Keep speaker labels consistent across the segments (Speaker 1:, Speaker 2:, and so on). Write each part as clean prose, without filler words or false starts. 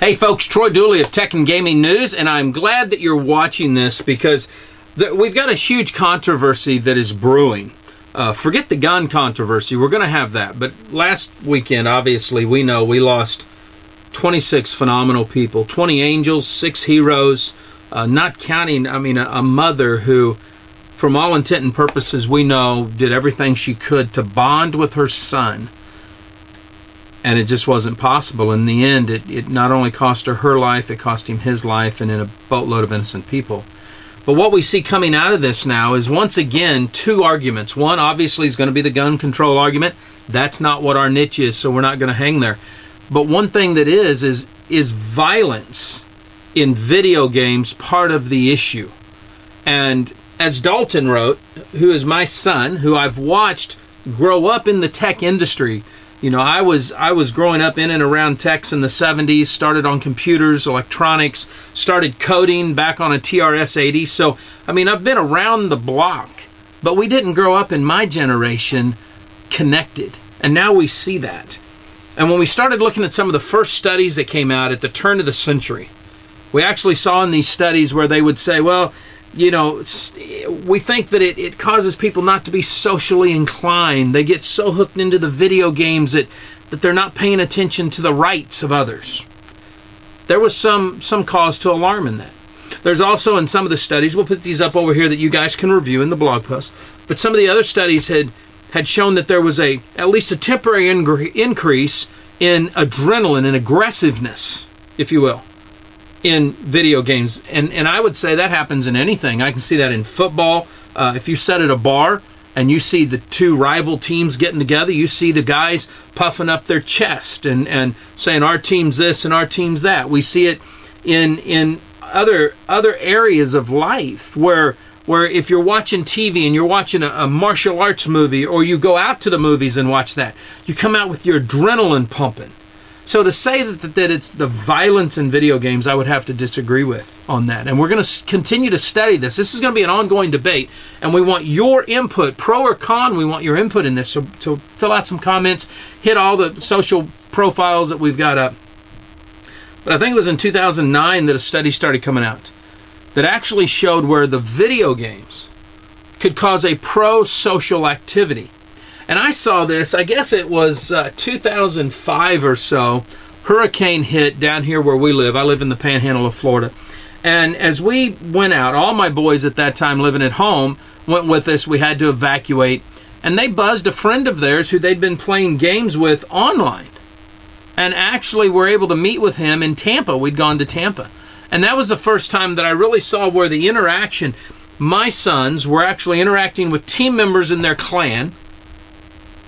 Speaker 1: Hey folks, Troy Dooley of Tech and Gaming News, and I'm glad that you're watching this because we've got a huge controversy that is brewing. Forget the gun controversy, we're going to have that. But last weekend, obviously, we know we lost 26 phenomenal people, 20 angels, 6 heroes, not counting, a mother who, from all intent and purposes, we know did everything she could to bond with her son. And it just wasn't possible. In the end, it not only cost her life, it cost him his life, and in a boatload of innocent people. But what we see coming out of this now is, once again, 2 arguments. One, obviously, is going to be the gun control argument. That's not what our niche is, so we're not going to hang there. But one thing that is violence in video games part of the issue? And as Dalton wrote, who is my son, who I've watched grow up in the tech industry. You know, I was growing up in and around techs in the 70s, started on computers, electronics, started coding back on a TRS-80. So, I've been around the block, but we didn't grow up in my generation connected. And now we see that. And when we started looking at some of the first studies that came out at the turn of the century, we actually saw in these studies where they would say, well, you know, we think that it causes people not to be socially inclined. They get so hooked into the video games that they're not paying attention to the rights of others. There was some cause to alarm in that. There's also, in some of the studies, we'll put these up over here that you guys can review in the blog post, but some of the other studies had shown that there was at least a temporary increase in adrenaline and aggressiveness, if you will, in video games. And I would say that happens in anything. I can see that in football. If you sit at a bar and you see the 2 rival teams getting together, you see the guys puffing up their chest and saying our team's this and our team's that. We see it in other areas of life where if you're watching TV and you're watching a martial arts movie, or you go out to the movies and watch that, you come out with your adrenaline pumping. So to say that it's the violence in video games, I would have to disagree with on that. And we're going to continue to study this. This is going to be an ongoing debate, and we want your input, pro or con. We want your input in this. So fill out some comments, hit all the social profiles that we've got up. But I think it was in 2009 that a study started coming out that actually showed where the video games could cause a pro-social activity. And I saw this, I guess it was 2005 or so. Hurricane hit down here where we live. I live in the panhandle of Florida. And as we went out, all my boys at that time living at home went with us. We had to evacuate. And they buzzed a friend of theirs who they'd been playing games with online. And actually were able to meet with him in Tampa. We'd gone to Tampa. And that was the first time that I really saw where the interaction, my sons were actually interacting with team members in their clan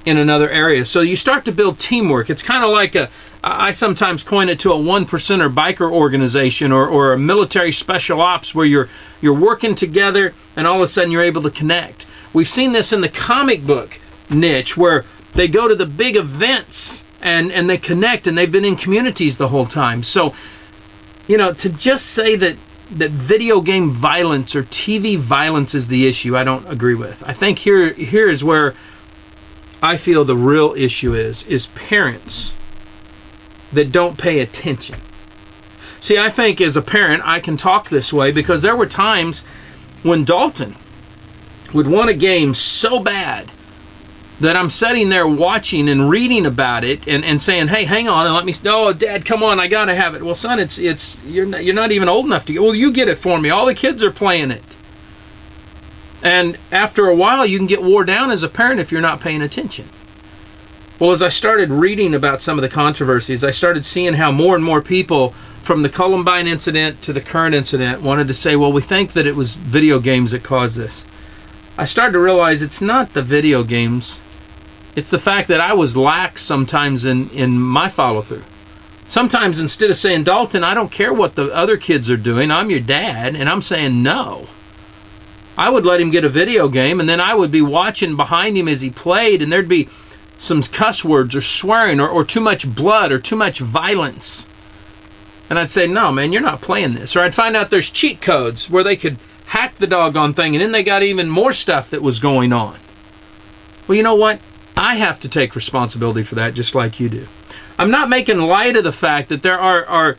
Speaker 1: in another area. So you start to build teamwork. It's kind of like I sometimes coin it to a 1%er biker organization or a military special ops where you're working together and all of a sudden you're able to connect. We've seen this in the comic book niche where they go to the big events and they connect, and they've been in communities the whole time. So, you know, to just say that video game violence or TV violence is the issue, I don't agree with. I think here is where I feel the real issue is parents that don't pay attention. See, I think as a parent, I can talk this way because there were times when Dalton would want a game so bad that I'm sitting there watching and reading about it and saying, hey, hang on and let me, oh, Dad, come on, I gotta have it. Well, son, you're not even old enough to get, well, you get it for me. All the kids are playing it. And after a while, you can get wore down as a parent if you're not paying attention. Well, as I started reading about some of the controversies, I started seeing how more and more people, from the Columbine incident to the current incident, wanted to say, well, we think that it was video games that caused this. I started to realize it's not the video games. It's the fact that I was lax sometimes in my follow-through. Sometimes instead of saying, Dalton, I don't care what the other kids are doing, I'm your dad, and I'm saying no. I would let him get a video game, and then I would be watching behind him as he played, and there'd be some cuss words or swearing or too much blood or too much violence. And I'd say, no, man, you're not playing this. Or I'd find out there's cheat codes where they could hack the doggone thing, and then they got even more stuff that was going on. Well, you know what? I have to take responsibility for that just like you do. I'm not making light of the fact that there are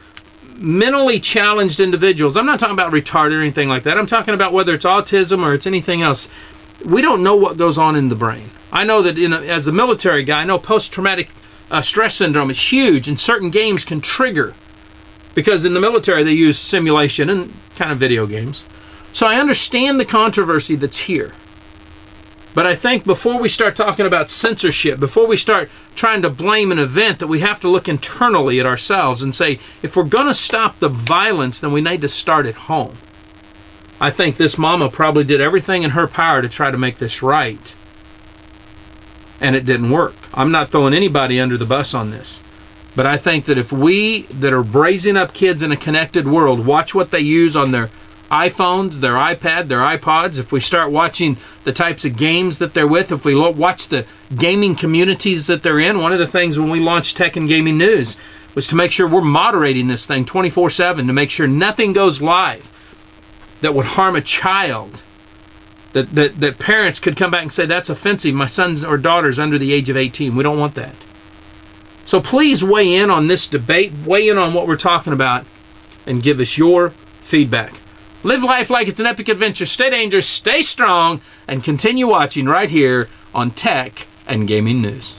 Speaker 1: mentally challenged individuals, I'm not talking about retarded or anything like that. I'm talking about whether it's autism or it's anything else. We don't know what goes on in the brain. I know that as a military guy, I know post-traumatic stress syndrome is huge, and certain games can trigger, because in the military they use simulation and kind of video games. So I understand the controversy that's here. But I think before we start talking about censorship, before we start trying to blame an event, that we have to look internally at ourselves and say, if we're going to stop the violence, then we need to start at home. I think this mama probably did everything in her power to try to make this right. And it didn't work. I'm not throwing anybody under the bus on this. But I think that if we that are raising up kids in a connected world watch what they use on their iPhones, their iPad, their iPods, if we start watching the types of games that they're with, if we watch the gaming communities that they're in, one of the things when we launched Tech and Gaming News was to make sure we're moderating this thing 24/7, to make sure nothing goes live that would harm a child, that parents could come back and say, that's offensive, my sons or daughters under the age of 18. We don't want that. So please weigh in on this debate, weigh in on what we're talking about, and give us your feedback. Live life like it's an epic adventure. Stay dangerous, stay strong, and continue watching right here on Tech and Gaming News.